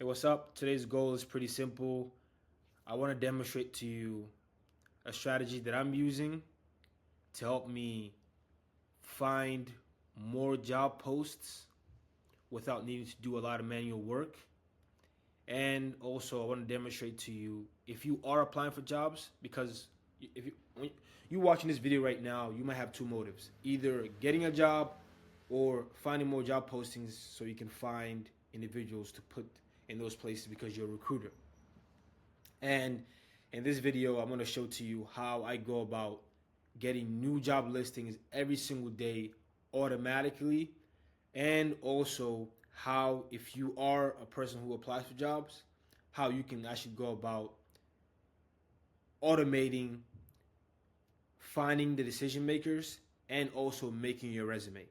What's up? Today's goal is pretty simple. I want to demonstrate to you a strategy that I'm using to help me find more job posts without needing to do a lot of manual work. And also, I want to demonstrate to you if you are applying for jobs, because if when you watching this video right now, you might have two motives: either getting a job or finding more job postings so you can find individuals to put in those places because you're a recruiter. And in this video, I'm going to show to you how I go about getting new job listings every single day automatically, and also how, if you are a person who applies for jobs, how you can actually go about automating finding the decision makers and also making your resume.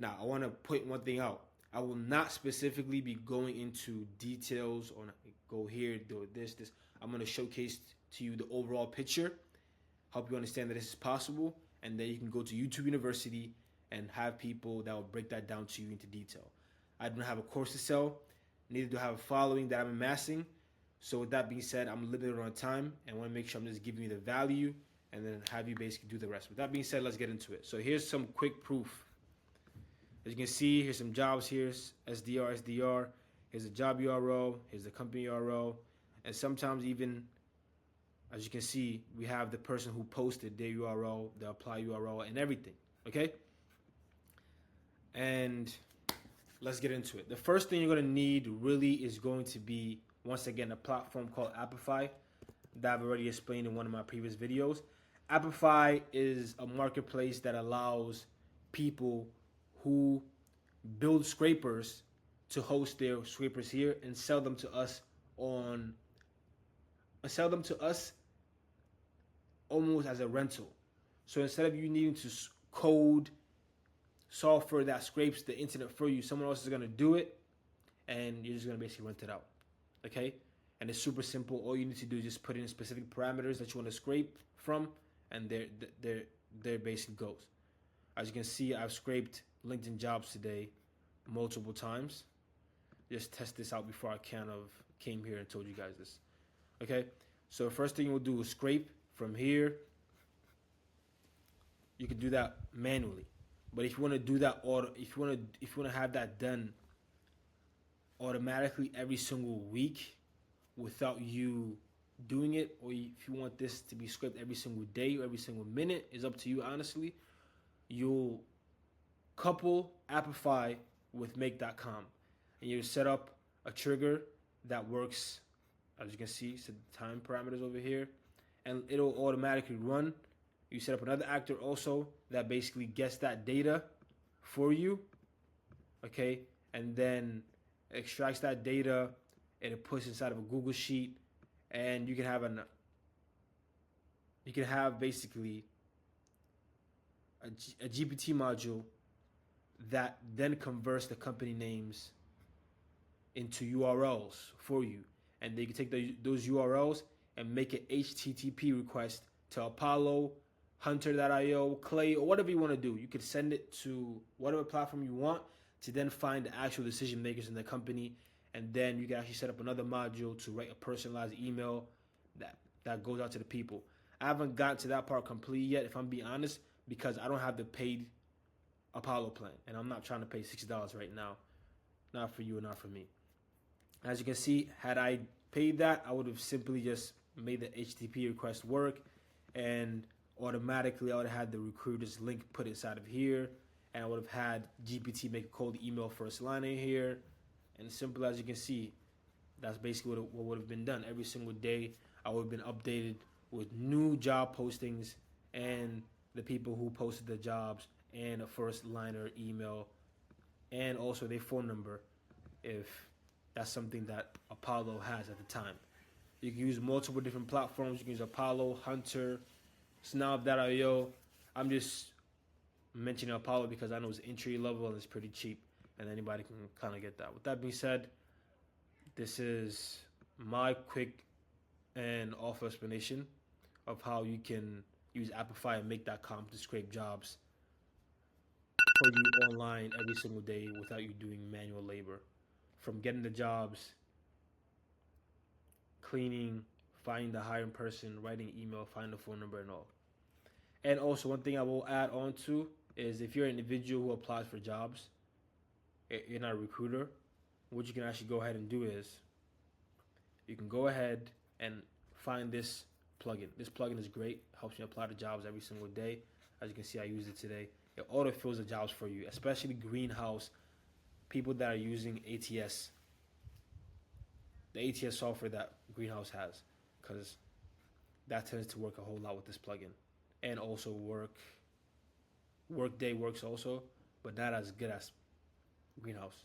Now, I want to point one thing out. I will not specifically be going into details on go here, do this. I'm going to showcase to you the overall picture, help you understand that this is possible, and then you can go to YouTube University and have people that will break that down to you into detail. I don't have a course to sell, neither do I have a following that I'm amassing. So with that being said, I'm limited on time and want to make sure I'm just giving you the value and then have you basically do the rest. With that being said, let's get into it. So here's some quick proof. As you can see, here's some jobs. Here's SDR. Here's a job URL. Here's the company URL. And sometimes even, as you can see, we have the person who posted their URL, the apply URL, and everything. Okay? And let's get into it. The first thing you're going to need really is going to be, once again, a platform called Appify that I've already explained in one of my previous videos. Appify is a marketplace that allows people who build scrapers to host their scrapers here and sell them to us almost as a rental. So instead of you needing to code software that scrapes the internet for you, someone else is going to do it and you're just going to basically rent it out. Okay? And it's super simple. All you need to do is just put in specific parameters that you want to scrape from, and there basically goes. As you can see, I've scraped LinkedIn jobs today multiple times. Just test this out before I came here and told you guys this. Okay, so first thing we'll do is scrape from here. You can do that manually, but if you want to do that if you want to have that done automatically every single week without you doing it, or if you want this to be scraped every single day or every single minute, is up to you. Honestly, you'll couple Appify with Make.com, and you set up a trigger that works, as you can see, set the time parameters over here, and it'll automatically run. You set up another actor also that basically gets that data for you, okay, and then extracts that data and it puts inside of a Google Sheet, and you can have basically a GPT module that then converts the company names into URLs for you. And they can take those URLs and make an HTTP request to Apollo, Hunter.io, Clay, or whatever you want to do. You could send it to whatever platform you want to then find the actual decision makers in the company. And then you can actually set up another module to write a personalized email that goes out to the people. I haven't gotten to that part completely yet, if I'm being honest, because I don't have the paid Apollo plan, and I'm not trying to pay $60 right now. Not for you and not for me. As you can see, had I paid that, I would have simply just made the HTTP request work, and automatically I would have had the recruiter's link put inside of here, and I would have had GPT make a cold email first line in here, and simple as you can see, that's basically what would have been done. Every single day, I would have been updated with new job postings and the people who posted the jobs and a first liner email and also their phone number if that's something that Apollo has at the time. You can use multiple different platforms. You can use Apollo, Hunter, Snob.io. I'm just mentioning Apollo because I know it's entry level and it's pretty cheap, and anybody can kind of get that. With that being said, this is my quick and awful explanation of how you can use Appify and Make.com to scrape jobs for you online every single day without you doing manual labor. From getting the jobs cleaning, finding the hiring person, writing email, finding the phone number, and all. And also, one thing I will add on to is if you're an individual who applies for jobs, you're not a recruiter, what you can actually go ahead and do is you can go ahead and find this plugin. This plugin is great, helps me apply to jobs every single day. As you can see, I used it today. It auto fills the jobs for you, especially greenhouse people that are using ATS, the ATS software that Greenhouse has, because that tends to work a whole lot with this plugin. And also Workday works also, but not as good as Greenhouse.